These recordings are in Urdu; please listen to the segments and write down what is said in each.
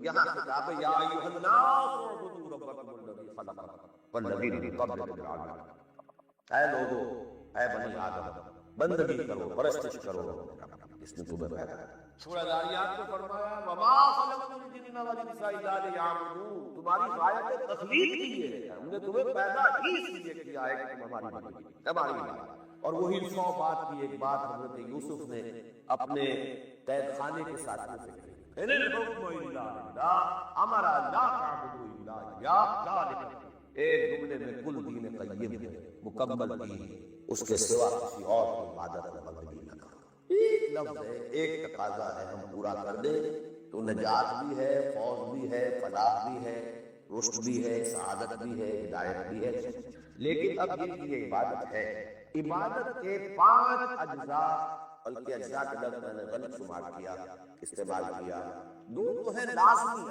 یہاں خطاب ہے یا ایھا الناس اعبدوا ربکم الذی خلقکم والذین من قبلکم لعلکم، اے لوگو، اے بنی آدم، بندگی کرو، پرستش کرو جس نے تمہیں پیدا کیا۔ سورہ ذاریات میں فرمایا وما خلقت الجن والانس الا لیعبدون، تمہاری غایت تخلیق کی ہے، ہم نے تمہیں پیدا ہی اس لیے کیا ہے کہ تم ہماری بندگی، ہماری عبادت۔ اور وہی 100 بات کی ایک بات حضرت یوسف نے اپنے قید خانے کے ساتھیوں سے کہی، ان الحکم الا للہ امر لا تعبدوا الا اياه ذلك، ایک جملے میں کل دین قیم ہے، مکمل دین، اس کے سوا کسی اور کی عبادت و بندگی نہ کرو۔ ایک لفظ ہے، ایک تقاضا ہے، ہم پورا کر دیں تو نجات بھی ہے، فوز بھی ہے، فلاح بھی ہے، رشد بھی ہے، سعادت بھی ہے، ہدایت بھی ہے۔ لیکن اب یہ عبادت ہے، عبادت کے 5 اجزاء، بلکہ اجزاء کے لفظ میں نے غلط شمار کیا، استعمال کیا، 2 تو ہے لازمی،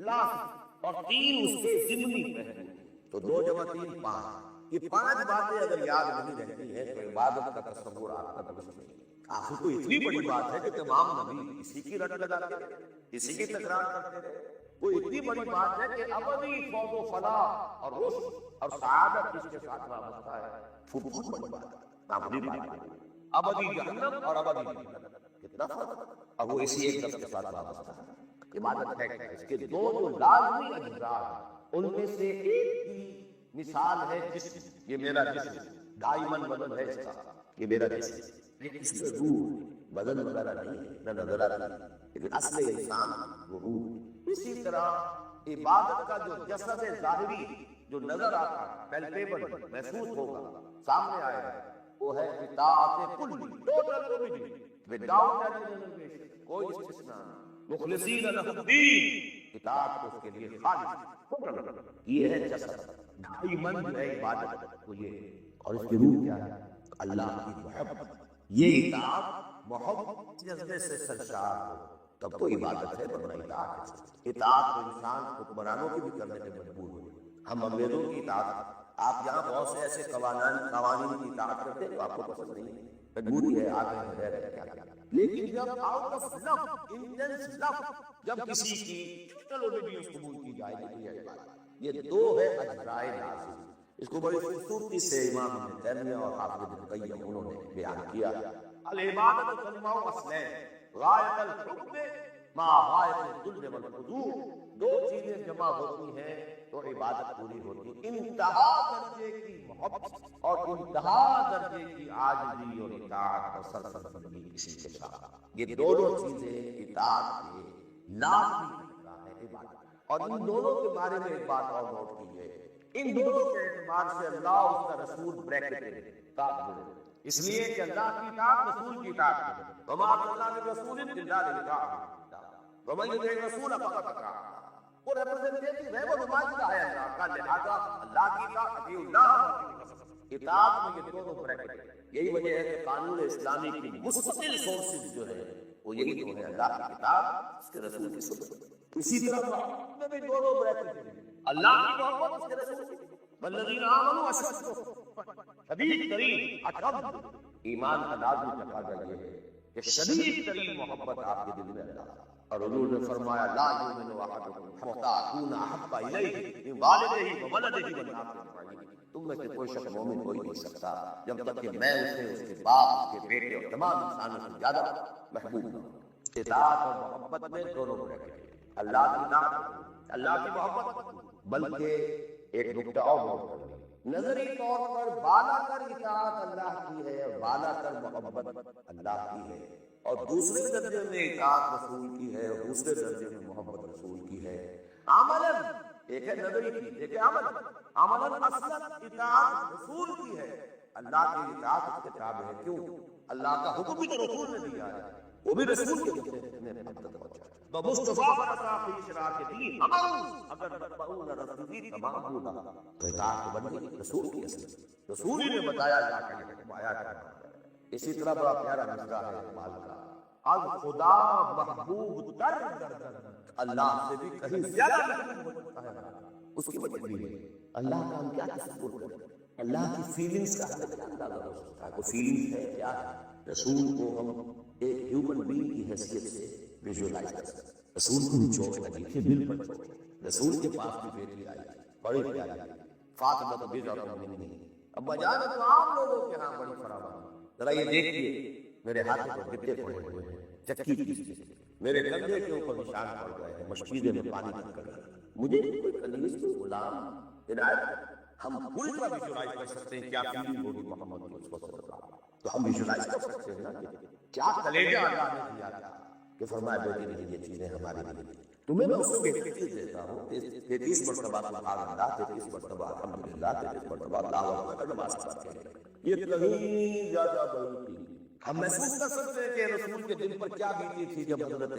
لازم، اور 3 اس کے ضمنی پہلو، تو 2 جمع 3 5۔ یہ 5 باتیں اگر یاد نہیں رہتی ہیں تو عبادت کا تصور آپ کا درست نہیں۔ آخر تو اتنی بڑی بات ہے کہ تمام نبی اسی کی رٹ لگاتے رہے، اسی کی تکرار کرتے رہے۔ وہ اتنی بڑی بات ہے کہ ابدی فوز و فلاح اور رشد اور سعادت اس کے ساتھ وابستہ ہے، وہ بہت بڑی بات ہے، معمولی بات ہے۔ ابدی جہنم اور ابدی جنت، کتنا فرق، اور وہ اسی ایک لفظ کے ساتھ وابستہ ہے۔ عبادت ہے کہ اس کے 2 جو لازمی اجزاء ہیں، ان میں سے ایک کی مثال ہے جسم، یہ میرا جسم، دائماً بدن ہے اس کا، یہ میرا جسم، لیکن اس میں روح، بدن وغیرہ نہیں ہے، نہ نظر آتا ہے، لیکن اصل انسان وہ روح۔ اسی طرح عبادت کا جو جسد ظاہری جو نظر آتا ہے، پیلپیبل، محسوس ہوگا، سامنے آئے گا، وہ ہے اطاعت کلی، total obedience, without any reservation, کوئی استثناء نہیں، مخلصین لہ الدین، اطاعت کو اس کے لیے خالص، یہ ہے جسد۔ دائماً جو ہے عبادت وہ یہ ہے، اور اس کی روح کیا ہے؟ اللہ کی محبت۔ یہ اطاعت محبت جذبے سے سرشار ہو تب تو عبادت ہے، ورنہ اطاعت ہے۔ اطاعت تو انسان حکمرانوں کی بھی کرنے پہ مجبور ہو، ہم انگریزوں کی اطاعت، آپ یہاں بہت سے ایسے قوانین کی اطاعت کرتے ہیں تو آپ کو پسند نہیں، مجبوری ہے، آگے ہے، رہ رہے کیا کیا۔ لیکن جب آؤٹ آف لو، انٹینس لو، جب کسی کی ٹوٹل اوبیڈینس قبول کی جائے گی تو یہ عبادت۔ یہ 2 ہے اجزاء لازم۔ اس کو بڑی خوبصورتی سے امام ابن تیمیہ اور حافظ ابن قیم انہوں نے بیان کیا، العبادت تجمع اصلین، غایت الحب مع غایت الذل والخضوع، 2 چیزیں جمع ہوتی ہیں تو عبادت پوری ہوتی ہے، انتہا درجے کی محبت اور انتہا درجے کی عاجزی اور اطاعت اور سرسبزی کسی کے ساتھ، یہ دونوں چیزیں اطاعت کے لازمی حصہ ہے عبادت۔ اور ان دونوں کے بارے میں ایک بات اور نوٹ کیجیے، ان دونوں کے اعتبار سے اللہ اور اس کا رسول بریکٹ میں جڑے، اس لیے کہ اللہ کی اطاعت رسول کی اطاعت ہے، وما ارسلنا من رسول الا ليطاع بإذن الله ومن يطع الرسول فقد اطاع الله، وہ ریپرزنٹیٹو ہے، وہ نمائندہ ہے اللہ کا، لہذا اللہ کی اطاعت، اطیعوا اللہ واطیعوا الرسول، اطاعت میں یہ دونوں بریکٹ ہے۔ یہی وجہ ہے کہ قانون اسلامی کی مستقل سورسز جو ہے وہ یہی تو ہے، اللہ کی کتاب، اس کے رسول کی سنت۔ اسی طرح محبت میں بھی دونوں بریکٹ ہیں، اللہ کی محبت، اس کے رسول کی، والذین آمنوا اشد شدید ترین اشد، ایمان کا لازمی تقاضا یہ ہے کہ شدید ترین محبت آپ کے دل میں اللہ، اور حضور نے فرمایا لا یؤمن احدکم حتی اکون احب الیہ من والدہ وولدہ والناس اجمعین، تم میں سے کوئی شخص مومن ہو ہی نہیں سکتا جب تک کہ میں اسے اس کے باپ، اس کے بیٹے اور تمام انسانوں سے زیادہ محبوب نہ ہوں۔ اطاعت اور محبت میں دونوں بریکٹ ہیں، اللہ کی اطاعت، اللہ کی محبت۔ بلکہ ایک نکتہ اور نوٹ کریں، نظری طور پر بالا تر اطاعت اللہ کی ہے اور بالا تر محبت اللہ کی ہے، اور دوسرے درجے میں اطاعت رسول کی ہے اور دوسرے درجے میں محبت رسول کی ہے۔ عملاً ایک ہے نظری کی، ایک ہے عملاً اصلاً اطاعت رسول کی ہے، اللہ کی اطاعت اس کے تابع ہے۔ کیوں؟ اللہ کا حکم بھی تو رسول نے دیا ہے، وہ بھی رسول کے ذریعے میں اب تک پہنچا ہے۔ مصطفیٰ برسا فی شراک دین اگر تتبعون رسولی تمام ہوگا، تو اطاعت بن گئی رسول کی اصل، رسول ہی نے بتایا جا کے یہ حکم آیا کیا۔ اسی طرح بڑا پیارا مصرع ہے اقبال کا، از خدا محبوب تر گردن، اللہ سے بھی کہیں زیادہ محبوب ہوتا ہے۔ اس کی وجہ بھی ہے اللہ کا ہم کیا تصور کریں، اللہ کی فیلنگز کا ہمیں کیا اندازہ ہو سکتا ہے، کوئی فیلنگز ہے کیا ہے؟ رسول کو ہم ایک ہیومن بینگ کی حیثیت سے ویژولائز کر سکتے ہیں۔ رسول کو بھی چوٹ لگی تھی، دل پر چوٹ لگی۔ رسول کے پاس بھی بیٹی آئی، بڑی پیاری فاطمہ تو بیٹا منی، ابا جان تو عام لوگوں کے ہاں بڑی فراوان، ذرا یہ دیکھیے میرے ہاتھوں پر گٹے پڑے ہوئے ہیں، چکی پیستے، میرے کندھے کے اوپر نشان پڑ گئے ہیں، مشکیزے میں پانی بھر کر مجھے کوئی کنیز کو غلام عنایت۔ ہم پوری طرح ویژوائز کر سکتے ہیں کیا فیلنگ ہوگی محمد کی اس وقت، تو ہم ویژوائز کر سکتے ہیں نا کہ کیا کلیجہ اللہ نے دیا تھا کہ فرمایا بیٹی نہیں یہ چیزیں ہماری نہیں، تمہیں میں اس سے بہتر چیز دیتا ہوں، 33 مرتبہ سبحان اللہ، 33 مرتبہ الحمدللہ، 33 مرتبہ اللہ اکبر، نماز پڑھ کے یہ کہیں زیادہ بڑی تھی۔ ہم محسوس کر سکتے ہیں کہ رسول کے دل پر کیا بیتی تھی جب حضرت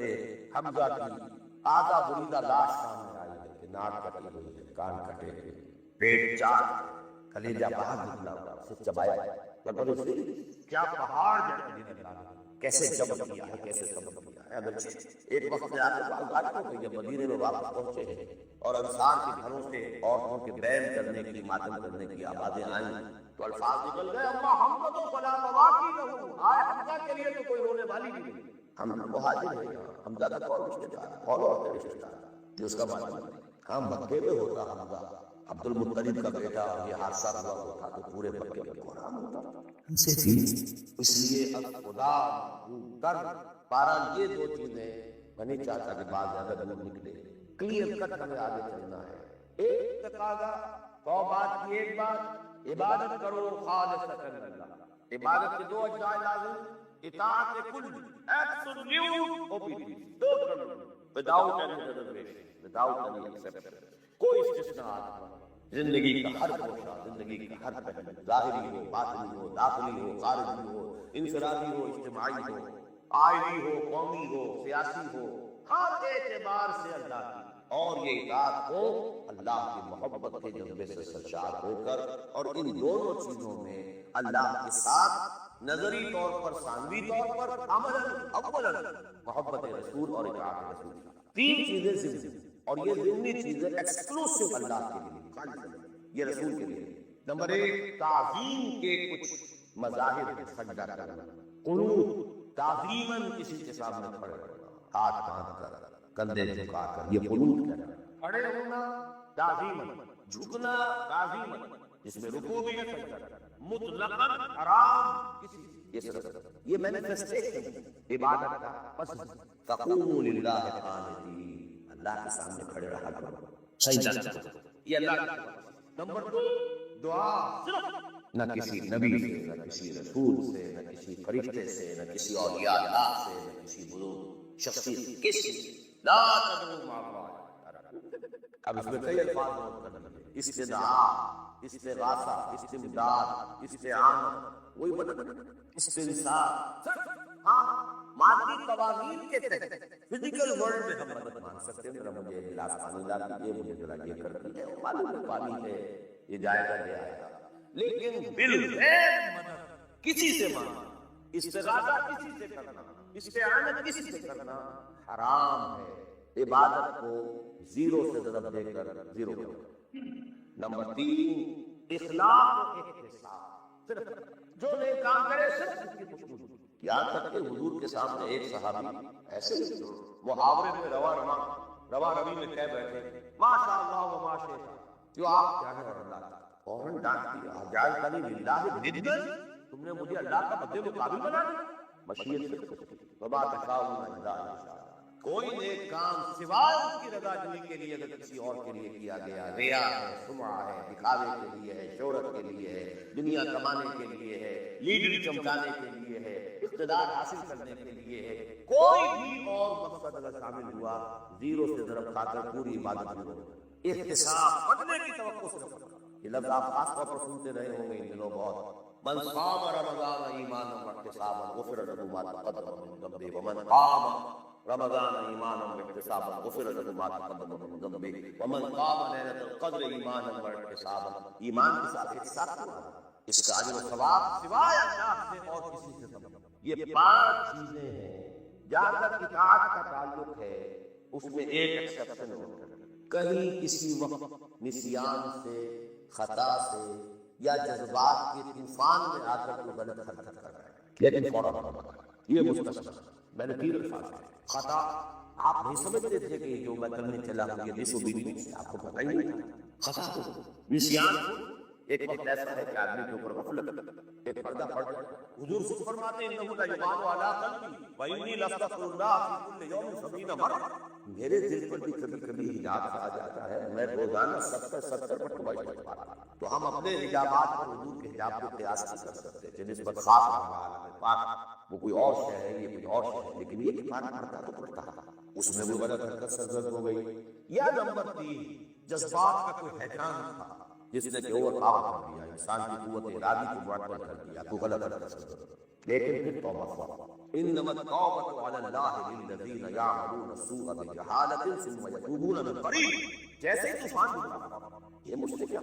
حمزہ کی آدھا بریدہ لاش سامنے آئی ہے کہ ناک کٹی ہوئی ہے، کان کٹے ہوئے، پیٹ چار، کلیجہ باہر نکلا ہوا، اسے چبایا، کیا پہاڑ جیسا کیسے جمع کیا ہے، کیسے سبب کیا ہے۔ اگرچہ ایک وقت میں آپ کے پاس بات ہو گئی جب مدینے میں واپس پہنچے ہیں اور انصار کے گھروں سے عورتوں کے بین کرنے کی، ماتم کرنے کی آوازیں آئیں تو الفاظ نکل گئے، اما حمزہ تو فلا مواقع لہو، آئے حمزہ کے لیے تو کوئی رونے والی بھی نہیں، ہم مہاجر ہیں، حمزہ کا کون رشتہ دار، کون اور رشتہ دار جو اس کا معلوم نہیں۔ ہاں مکے میں ہوتا حمزہ، عبد المطلب کا بیٹا، یہ حادثہ ہوا ہوتا تو پورے مکے میں قرآن ہوتا، ہم سے بھی اس لیے خدا کر بہرحال یہ دو چیزیں میں نہیں چاہتا کہ بعض زیادہ دور نکلے، کلیئر کٹ ہمیں آگے چلنا ہے۔ ایک تقاضا توبات کی، ایک بات عبادت کرو خالصۃ للہ، عبادت کے دو اجزاء لازم، اطاعت کل، absolute obedience, without any reservation, without any exception, کوئی استثناءات نہیں۔ زندگی کا ہر گوشہ، زندگی کا ہر پہلو، ظاہری ہو، باطنی ہو، داخلی ہو، خارجی ہو، انفرادی ہو، اجتماعی ہو، آئلی ہو، قومی ہو، سیاسی ہو، ہر اعتبار سے اللہ کی، اور یہ اطاعت ہو اللہ کی محبت کے جذبے سے سرشار ہو کر، اور ان دونوں چیزوں میں اللہ کے ساتھ نظری طور پر، ثانوی طور پر، عملاً اولاً محبت رسول اور اطاعت رسول، تین چیزیں ضمنی، اور یہ ضمنی چیزیں ایکسکلوسیو اللہ کے لیے، یہ رسول کے لیے۔ نمبر ایک، تعظیم کے کچھ مظاہر ہیں، سجدہ کرنا، قنوت، تعظیماً کسی کے سامنے کھڑے ہونا، ہاتھ باندھ کر، کندھے جھکا کر، یہ قنوت کہنا، کھڑے ہونا تعظیماً، جھکنا تعظیماً، جس میں رکوع بھی ہے، سجدہ کرنا، مطلقاً حرام کسی، یہ صرف یہ مینیفیسٹیشن عبادت کا، بس تقوموا للہ قانتین، اللہ کے سامنے کھڑے رہا کرو، سجدہ کرو، یہ اللہ کی بات۔ نمبر دو، دعا، صرف نہ کسی نبی سے، نہ کسی رسول سے، نہ کسی فرشتے سے، نہ کسی اولیاء اللہ سے، نہ کسی بزرگ شخصیت سے، کسی لا تدعوا مع اللہ۔ اب اس میں کئی الفاظ نوٹ کرنا ہے، استدعاء، استغاثہ، استمداد، استعانت، وہی مطلب استنصار، ہاں مادی قوانین کے تحت فزیکل ورلڈ میں ہم مدد مان سکتے ہیں، ذرا مجھے گلاس پانی لا دیجیے، مجھے ذرا یہ کر دیجیے، معلوم ہے پانی ہے، یہ جائے گا لے آئے گا، لیکن بالغیب مدد کسی سے مانگنا، استغاثہ کسی سے کرنا، استعانت کسی سے کرنا حرام ہے، عبادت کو زیرو سے ضرب دے کر زیرو کرنا۔ نمبر تین، اخلاص و احتساب، صرف جو نیک کام کرے صرف اس کی خوشبو، یہاں تک کہ حضور کے سامنے ایک صحابی ایسے محاورے میں روا روی میں کہہ بیٹھے، ماشاء اللہ و ما شئت، جو آپ کیا ہے اللہ کا، فوراً ڈانٹ دیا، جعلتنی للہ ندا، تم نے مجھے اللہ کا مد مقابل بنا دیا، مشیت سے وما تشاءون الا ان شاء اللہ، کوئی نیک کام سوائے اس کی رضا جوئی کے لیے اگر کسی اور کے لیے کیا گیا، ریا ہے، سمعہ ہے، دکھاوے کے لیے ہے، شہرت کے لیے ہے، دنیا کمانے کے لیے ہے، لیڈری چمکانے کے لیے ہے، اقتدار حاصل کرنے کے لیے ہے، کوئی بھی اور مقصد اگر شامل ہوا، زیرو سے ضرب کھا کر پوری عبادت میں ہو، احتساب، پڑھنے کی توقع سے رکھنا۔ یہ لفظ آپ خاص طور پر سنتے رہے ہوں گے ان دنوں بہت، من صام رمضان ایمانا واحتسابا غفر له ما تقدم من ذنبه ومن قام رمضان ایمانا واحتسابا غفر له ما تقدم من ذنبه ومن قام ليلة القدر ایمانا واحتسابا، ایمان کے ساتھ احتساب کرنا، اس کا اجر و ثواب سوائے اللہ سے اور کسی سے نہیں۔ یہ پانچ چیزیں ہیں، جہاں تک اطاعت کا تعلق ہے اس میں ایک ایکسپشن ہوتا ہے، کہیں کسی وقت نسیان سے، خطا سے یا جذبات کے طوفان میں آ کر کوئی غلط حرکت کر رہا ہے، لیکن فوراً یہ مستثنا، میں نے تین الفاظ ہے، خطا، آپ نہیں سمجھتے تھے کہ جو میں کرنے چلا ہوں یہ ڈسوبیڈینس ہے، آپ کو پتہ ہی نہیں تھا، خطا تو نسیان۔ ایک وقت ایسا ہے کہ آدمی کے اوپر غفلت، ایک پردہ پڑ جائے، حضور خود فرماتے ہیں انہ لایغان علی قلبی وانی لاستغفر اللہ فی کل یوم 70 مرہ، میرے دل پر بھی کبھی کبھی حجاب آ جاتا ہے، میں روزانہ 70 مرتبہ پڑھتا ہوں۔ تو ہم اپنے حجابات پر حضور کے حجاب کو قیاس نہیں کر سکتے کہ نسبت خاص عالم پاک وہ کوئی اور شے ہے، یہ کوئی اور شے ہے، لیکن یہ کہ پاک پڑھتا تو پڑھتا ہے، اس میں وہ غلط حرکت سرزد ہو گئی۔ یا نمبر 3 جذبات کا کوئی ہیجان تھا جس نے کہ اوور پاور کر دیا، انسان کی قوت ارادی کو معطل کر دیا، تو غلط حرکت سرزد، لیکن پھر توبہ ہوا۔ انما التوبۃ علی اللہ للذین یعملون السوء بجہالۃ ثم یتوبون من قریب، جیسے طوفان گزرا یہ مجھ سے کیا،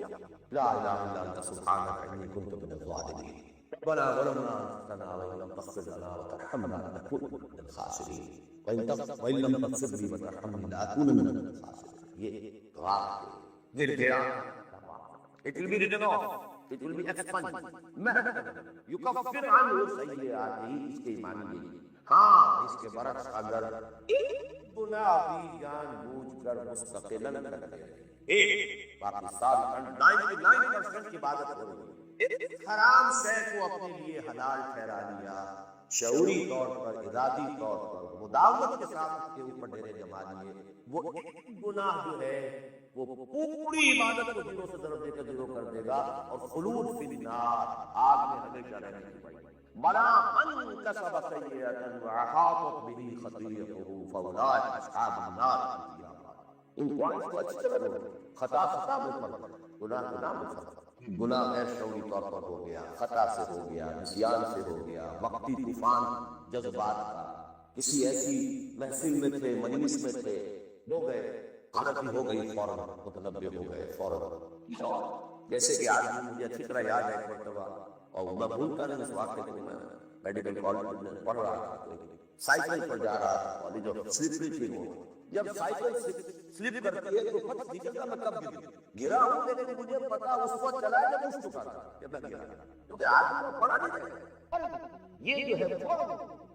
لا الہ الا انت سبحانک انی کنت من الظالمین، ربنا ظلمنا انفسنا وان لم تغفر لنا وترحمنا لنکونن من الخاسرین وان لم تغفر لي وترحمني لاکون من الخاسرین۔ یہ دعا ہے، گر گیا، it will be written off, it will be expunged، یکفر عنہ سیئاتہ، اس کے معنی یہ۔ ہاں اس کے برعکس اگر ایک گناہ بھی جان بوجھ کر مستقلاً کرتے ہیں، ایک باقی ساری 99% کی عبادت ہو رہی ہے، ایک حرام شے کو اپنے لیے حلال ٹھہرا لیا، شعوری طور پر، ارادی طور پر، مداومت کے ساتھ اس کے اوپر ڈیرے جما لیے، وہ ایک گناہ جو ہے وہ پوری عبادت کو زیرو سے ضرب دے کر زیرو کر دے گا، اور خلود فی النار، آگ میں ہمیشہ رہنے کی بات۔ بلا من کسب سیئۃ واحاطت بہ خطیئتہ فاولئک اصحاب النار هم فیہا خالدون۔ ان پوائنٹس کو اچھی طرح لو، خطا خطا میں، گناہ گناہ میں، گناہ غیر شعوری طور پر ہو گیا، خطا سے ہو گیا، نسیان سے ہو گیا، وقتی طوفان جذبات کا، کسی ایسی محفل میں تھے، مجلس میں تھے، ہو گئے، غلطی ہو گئی، فوراً متنبہ ہو گئے، فوراً، جیسے کہ آج مجھے اچھی طرح یاد ہے ایک مرتبہ، اور میں بھولتا نہیں اس واقعے کو، میں میڈیکل کالج میں پڑھ رہا تھا، سائیکل پر جا رہا تھا، کالج اور سلپری تھی وہ، جب سائیکل سلپ کرتی ہے تو پتہ نہیں چلتا میں کب گرا ہوں، لیکن مجھے پتا اس وقت چلا ہے جب اٹھ چکا تھا، جب میں گرا، کیونکہ آدمی کو پڑھا نہیں جائے، یہ جو ہے فوراً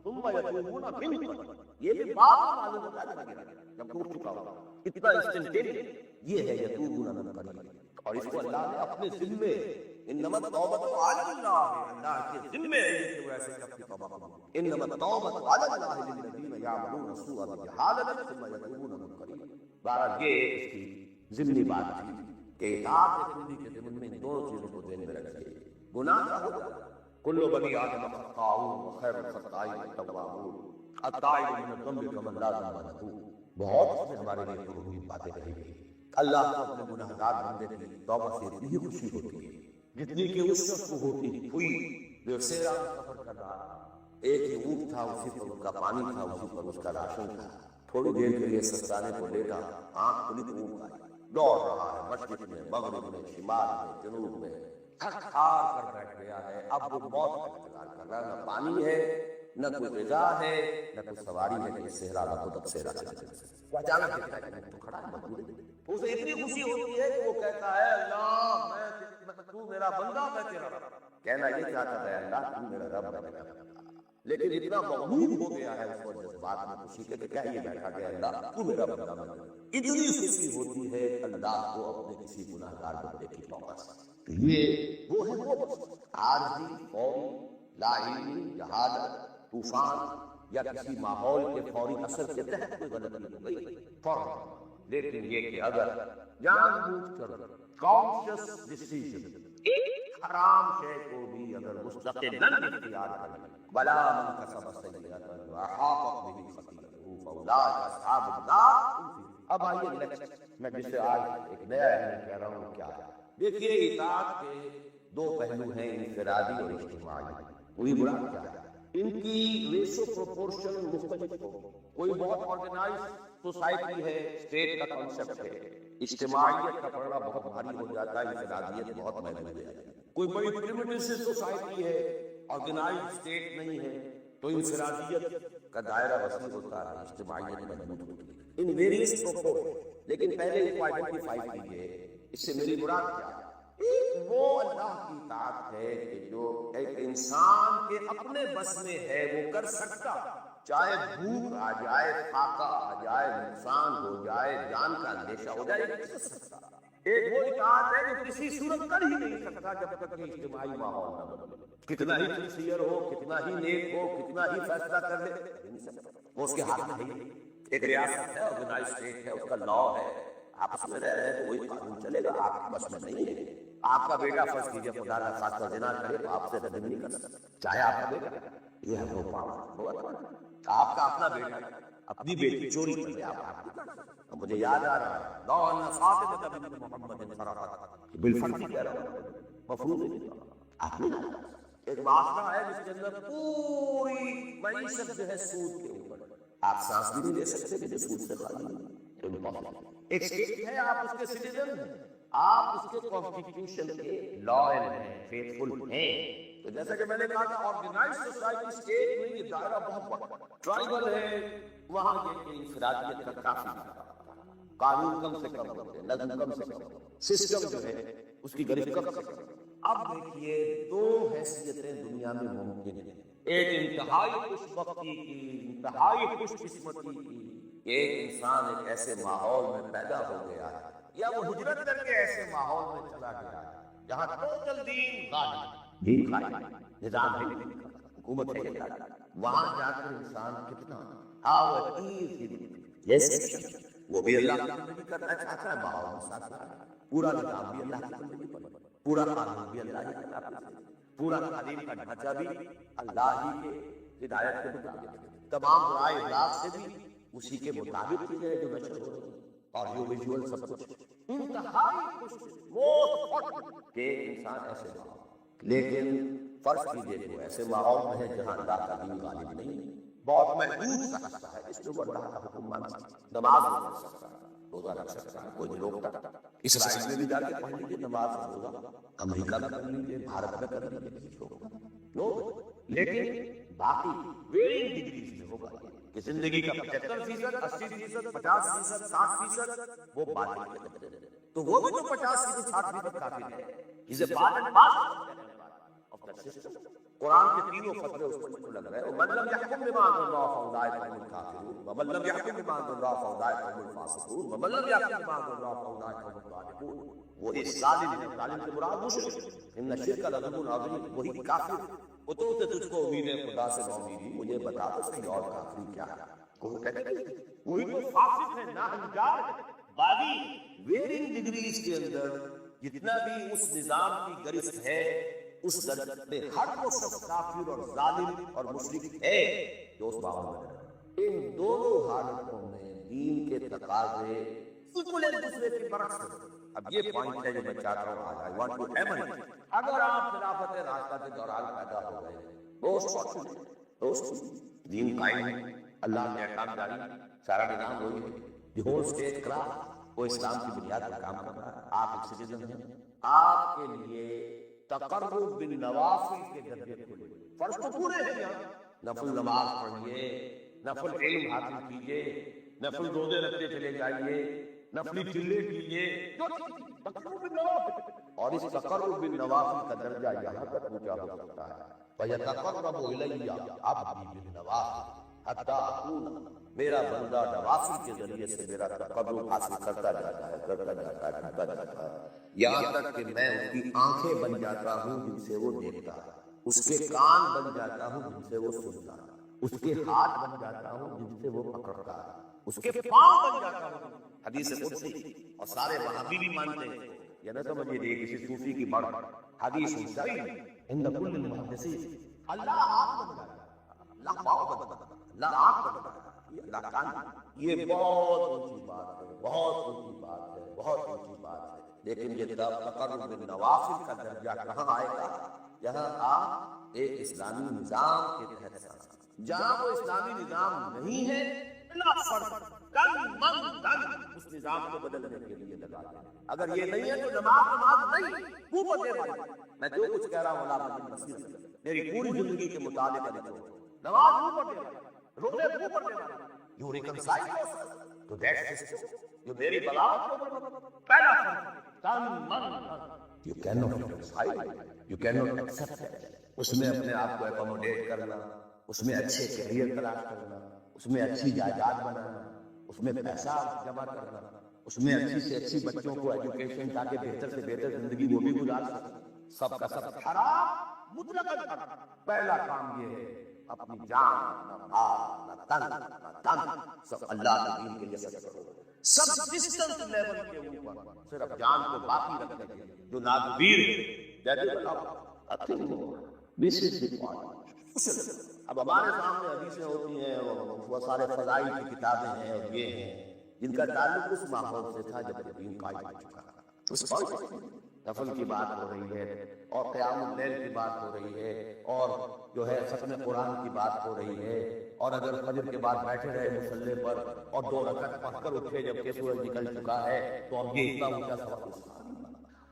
ثم یتوبون من قریب، یہ بھی بعد میں معلوم ہوتا ہے کہ گرا جب ٹوٹ چکا ہوا، اتنا انسٹنٹینیس یہ ہے یتوبون من قریب، اور اس کو اللہ نے اپنے ذمے، انما التوبۃ علی اللہ، اللہ کے ذمے ہے کہ وہ ایسے اپنی توبہ قبول، انما التوبۃ علی اللہ للذین یعملون السوء بجہالۃ ثم یتوبون من قریب۔ بہرحال یہ اس کی ضمنی بات تھی کہ اطاعت رسول کے ضمن میں ان دونوں چیزوں کو ذہن میں رکھیے، گناہ کا ہوگا، کل بنی آدم خطاؤون وخیر الخطائین التوابون، التائب من الذنب کمن لا ذنب لہ، بہت سے ہمارے لیے ضروری باتیں کہی گئی۔ اللہ کو اپنے گناہ گار بندے کی توبہ سے اتنی ہی خوشی ہوتی ہے جتنی کہ اس شخص کو ہوتی ہوئی جو سیرا سفر کر رہا، ایک ہی اونٹ تھا، اسی پر اس کا پانی تھا، اسی پر اس کا راشن تھا، تھوڑی دیر کے لیے سستانے کو لیٹا، آنکھ کھلی تو اونٹ آئی، دوڑ رہا ہے مشرق میں، مغرب میں، شمال میں، جنوب میں، تھک ہار کر بیٹھ گیا ہے، اب وہ موت کا انتظار کر رہا ہے، نہ پانی ہے، نہ کوئی غذا ہے، نہ کوئی سواری ہے کہ صحرا کا خود اب صحرا چلا جائے، وہ اچانک دیکھتا ہے کہ تو کھڑا ہے مجبور ہے، اسے اتنی خوشی ہوتی ہے کہ وہ کہتا ہے اللہ تو میرا بندہ، میں تیرا رب، کہنا یہ چاہتا ہے اللہ تو میرا رب، میں تیرا بندہ، لیکن اتنا مغلوب ہو گیا ہے اس کو جذبات میں خوشی کے کہ کیا یہ بیٹھا گیا اللہ تو میرا بندہ، میں اتنی خوشی ہوتی ہے اللہ کو اپنے کسی گناہ گار بندے کی توبہ سے، یہ وہ ہے وہ عارضی، فوری، لا علمی، جہالت، طوفان یا کسی ماحول کے فوری اثر کے تحت کوئی غلطی ہو گئی فوراً، لیکن یہ کہ اگر جان بوجھ کر کانشیس ڈیسیژن ایک حرام شے کو بھی اگر مستقلاً اختیار کرے، بلا من کسب سیئۃ واحاطت بہ خطیئتہ فاولئک اصحاب النار۔ اب آئیے نیکسٹ، میں جسے آج ایک نیا علم کہہ رہا ہوں کیا ہے، دیکھیے اطاعت کے دو پہلو ہیں، انفرادی اور اجتماعی، وہی برا کیا ہے، ان کی ریشو پروپورشن مختلف ہو، کوئی بہت آرگنائز سوسائٹی ہے، اسٹیٹ کا کانسیپٹ ہے، اجتماعیت کا پڑھنا بہت بھاری ہو جاتا ہے، انفرادیت بہت محدود ہے، کوئی بڑی پریمیٹو سوسائٹی ہے، آرگنائز اسٹیٹ نہیں ہے، تو انفرادیت کا دائرہ وسیع ہوتا ہے، اجتماعیت محدود ہوتی ہے، ان ویریس پروپورشن، لیکن پہلے اس کو آئیڈینٹیفائی کیجیے، اس سے میری مراد کیا ہے، ایک وہ اللہ کی اطاعت ہے کہ جو ایک انسان کے اپنے بس میں ہے وہ کر سکتا، چاہے بھوک آ جائے، فاقہ آ جائے، نقصان ہو جائے، جان کا اندیشہ ہو جائے، یہ کر سکتا ہے۔ ایک وہ اطاعت ہے جو کسی صورت کر ہی نہیں سکتا جب تک کہ اجتماعی ماحول نہ بدلے، کتنا ہی سنسیئر ہو، کتنا ہی نیک ہو، کتنا ہی فیصلہ کر لے، کر نہیں سکتا، وہ اس کے ہاتھ میں نہیں۔ ایک ریاست ہے، آرگنائز اسٹیٹ ہے، اس کا لا ہے، آپ اس میں رہ رہے ہیں تو وہی قانون چلے گا، آپ کے بس میں نہیں ہے۔ آپ کا بیٹا فرض کیجیے خدا نہ خواستہ زنا کرے تو آپ سے رجم نہیں کر سکتا، چاہے آپ کا بیٹا، یہ ہے وہ پاور۔ آپ کا اپنا بیٹا اپنی بیٹی چوری کر لے، آپ نہیں کر سکتے۔ مجھے یاد آ رہا ہے لو ان فاطمہ بنت محمد فرقت، بالفرق کہہ رہا ہوں، مفہوم نہیں آپ نے ایک معاشرہ ہے جس کے اندر پوری معیشت جو ہے سود کے اوپر، آپ سانس بھی نہیں لے سکتے کہ جو سود سے خالی ہے۔ ایک اسٹیٹ ہے، آپ اس کے سٹیزن ہیں، آپ اس کے کانسٹیٹیوشن کے لائل ہیں، فیتھفل ہیں۔ تو جیسا کہ میں نے کہا تھا آرگنائز سوسائٹی اسٹیٹ میں یہ دائرہ بہت بڑا، ٹرائبل ہے وہاں یہ انفرادیت کا کافی قانون کم سے کم ہوتے ہیں، نظم کم سے کم، سسٹم جو ہے اس کی گرفت کم سے کم۔ اب دیکھیے دو حیثیتیں دنیا میں ممکن ہیں، ایک انتہائی خوش بختی کی، انتہائی خوش قسمتی کی، ایک انسان ایک ایسے ماحول میں پیدا ہو گیا ہے یا وہ ہجرت کر کے ایسے ماحول میں چلا گیا ہے جہاں ٹوٹل دین غالب، دین غالب، نظام ہے، حکومت ہے، وہاں جا کر انسان کتنا وہ بھی اللہ کی بندگی کرنا چاہتا ہے، ماحول میں ساتھ پورا نظام بھی اللہ کی بندگی پر، پورا قانون بھی اللہ ہی کے تابع، پورا تعلیم کا ڈھانچہ بھی اللہ ہی کے ہدایت کے مطابق، تمام رائے ابلاغ سے بھی اسی کے مطابق چیزیں جو نشر ہو رہی ہیں، آڈیو ویژول سب کچھ انتہائی خوش کہ انسان ایسے ماحول، لیکن فرض کیجیے تو ایسے ماحول میں ہے جہاں اللہ کا دین غالب نہیں ہے، بہت محدود سا حصہ ہے جس میں وہ اللہ کا حکم مان سکتا، نماز نہیں پڑھ سکتا، روزہ رکھ سکتا ہے، کوئی نہیں روکتا۔ اسرائیل میں بھی جا کے پڑھ لیجیے نماز اور روزہ، امریکہ میں کر لیجیے، بھارت میں کر لیجیے، لوگ، لیکن باقی ویرنگ ڈگریز میں ہوگا کہ زندگی کا 75%، 80%، 50%، 60% وہ باطل کے اندر ہے، تو وہ بھی تو 50%، 60% کافر ہے، اسے قرآن کے تینوں فتوے اس پر لگ رہے ہیں، وَمَن لَّمْ يَحْكُم بِمَا أَنزَلَ اللَّهُ فَأُولَٰئِكَ هُمُ الْكَافِرُونَ وَمَن لَّمْ يَحْكُم بِمَا أَنزَلَ اللَّهُ فَأُولَٰئِكَ هُمُ الْفَاسِقُونَ وَمَن لَّمْ يَحْكُم بِمَا أَنزَلَ اللَّهُ فَأُولَٰئِكَ هُمُ الظَّالِمُونَ۔ وہ اس ظالم ہے، ظالم سے مراد مشرک، ان الشرک لظلم عظیم، وہی کافر، وہ تو تجھ کو امید ہے خدا سے نہ امیدی، مجھے بتا تو صحیح اور کافری کیا ہے، کوئی کہتے ہیں وہی تو فاسق ہے، ناہنجار ہے، باغی۔ ویرنگ ڈگریز کے اندر جتنا بھی اس نظام کی گرفت ہے اس درجے میں ہر وہ شخص کافر اور ظالم اور مشرک ہے جو اس ماحول میں ہے۔ ان دونوں حالتوں میں دین کے تقاضے بالکل ایک دوسرے کے برعکس ہیں۔ اب یہ پوائنٹ ہے جو میں چاہتا ہوں آج I want to hammer it۔ اگر آپ خلافت راستہ کے دوران پیدا ہو گئے، دوست دین قائم ہے، اللہ نے احکام جاری، سارا نظام وہی ہے، دی ہول اسٹیٹ کراف وہ اسلام کی بنیاد پر کام کر رہا ہے، آپ ایک سٹیزن ہیں، آپ کے لیے تقرب بالنوافل کے درجے کھلے، فرض تو پورے ہیں یہاں، نفل نماز پڑھیے، نفل علم حاصل کیجیے، نفل روزے رکھتے چلے جائیے، نفلی چلے کیجیے، تقرب بالنوافل، اور اس تقرب بالنوافل کا درجہ یہاں تک پہنچا ہو سکتا ہے فَيَتَقَرَّبُ إِلَيَّ عَبْدِي بِالنَّوَافِلِ حَتَّىٰ أَكُونَ، میرا بندہ نوافل کے ذریعے سے میرا تقرب حاصل کرتا جاتا ہے، کرتا جاتا ہے، کرتا جاتا ہے، یہاں تک کہ میں اس کی آنکھیں بن جاتا ہوں جن سے وہ دیکھتا ہے، اس کے کان بن جاتا ہوں جن سے وہ سنتا ہے، اس کے ہاتھ بن جاتا ہوں جن سے وہ پکڑتا ہے، اس کے پاؤں بن جاتا ہوں۔ حدیث قدسی، اور سارے وہابی بھی مانتے ہیں، یہ نہ سمجھیے یہ کسی صوفی کی بڑھ، حدیث صحیح عند کل المحدثین، اللہ آنکھ بن جاتا ہے، اللہ پاؤں بن جاتا ہے، اللہ آنکھ بن جاتا ہے، اللہ کان۔ یہ بہت اونچی بات ہے، بہت اونچی بات ہے، بہت اونچی بات ہے، لیکن یہ تقرب بالنوافل کا درجہ کہاں آئے گا؟ یہاں آپ ایک اسلامی نظام کے تحت سانس، جہاں وہ اسلامی نظام نہیں ہے، بلا فرض کن من دن اس نظام کو بدلنے کے لیے لگا دیں۔ اگر یہ نہیں ہے تو نماز نہیں، وہ بدلے والی، میں جو کچھ کہہ رہا ہوں اللہ مجھے نصیحت کرے، میری پوری زندگی کے مطابق نماز وہ پڑھنے والی، روزے وہ پڑھنے والی، یو ریکنسائل تو دیٹس جو میری بغاوت کو پہلا تن من you can not reconcile, you can not accept, اس میں اپنے آپ کو اکوموڈیٹ کرنا، اس میں اچھے کیریئر تلاش کرنا، اس میں اچھی جائیداد بنانا، اس میں پیسہ جمع کرنا، اس میں اچھی سے اچھی بچوں کو ایجوکیشن تاکہ بہتر سے بہتر زندگی وہ بھی گزار سکیں، سب کا سب حرام مطلق حرام۔ پہلا کام یہ ہے اپنی جان، نہ مال، نہ تن، نہ تن، سب اللہ کے دین کے لیے صرف کرو، سب ڈسٹنس لیول کے اوپر صرف جان کو باقی رکھنے کے لیے۔ جو ناگزیر ہے جیسے دس از دی پوائنٹ۔ اب ہمارے سامنے حدیثیں ہوتی ہیں اور وہ سارے فضائل کی کتابیں ہیں اور یہ ہیں جن کا تعلق اس ماحول سے تھا جب دین قائم ہو چکا تھا۔ اس وقت نفل کی بات ہو رہی ہے اور قیام اللیل کی بات ہو رہی ہے اور جو ہے ختم قرآن کی بات ہو رہی ہے، اور اگر فجر کے بعد بیٹھے رہے مصلی پر اور 2 رکعت پڑھ کر اٹھے جبکہ سورج نکل چکا ہے تو اب یہ اتنا اونچا ثواب۔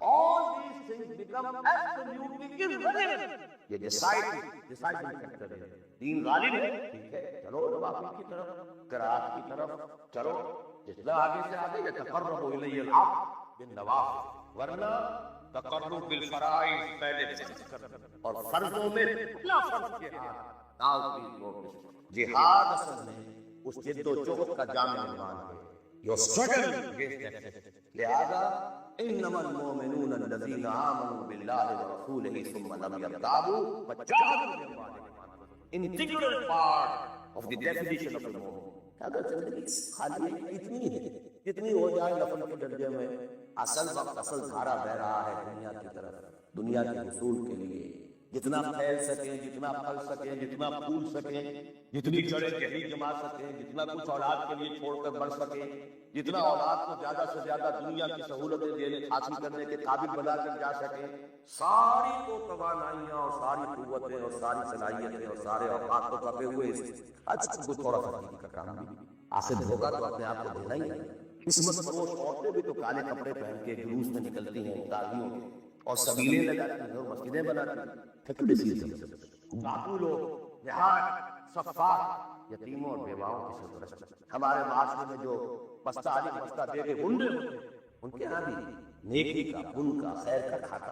All these things become absolutely irrelevant۔ یہ ڈیسائڈنگ فیکٹر ہے۔ دین غالب ہے، ٹھیک ہے، چلو نوافل کی طرف، قرات کی طرف چلو، جتنا آگے سے آگے یتقرب الی العبد بالنوافل، ورنہ تقرب بالفرائض پہلے سے اور فرضوں میں لا فرض کے ہاتھ۔ جہاد اصل میں اس جد و جہد کا جامع عنوان ہے، your struggle against that۔ لہذا انما المؤمنون الذين آمنوا بالله ورسوله ثم لم يرتابوا وجاهدوا بأموالهم، integral part of the definition of the moment۔ اگر زندگی خالی اتنی ہے جتنی ہو جائے نفل کے درجے میں، اصل وقت اصل دھارا بہ رہا ہے دنیا کی طرف، دنیا کے حصول کے لیے، جتنا پھیل سکیں، جتنا پھل سکیں، جتنا پھول سکیں، جتنی جڑیں گہری جما سکیں، جتنا کچھ اولاد کے لیے چھوڑ کر بڑھ سکیں، جتنا اولاد کو زیادہ سے زیادہ دنیا کی سہولتیں دینے حاصل کرنے کے قابل بنا کر جا سکیں، ساری کو توانائیاں اور ساری قوتیں اور ساری صلاحیتیں اور سارے اوقات کو کپے ہوئے اچھا کو تھوڑا سا کا کام بھی آصف ہوگا تو اپنے آپ کو دینا ہی ہے۔ قسمت فروش عورتیں بھی تو کالے کپڑے پہن کے جلوس میں نکلتی ہیں تالیوں کے اور سبیلیں لگاتی ہیں اور مسجدیں بناتی ہیں، باقی لوگ نہایت صفات یتیموں اور بیواؤں کی سرپرست۔ ہمارے معاشرے میں جو پستہ دے کے گنڈے ہوتے ہیں ان کے یہاں بھی نیکی کا، ان کا، خیر کا کھاتا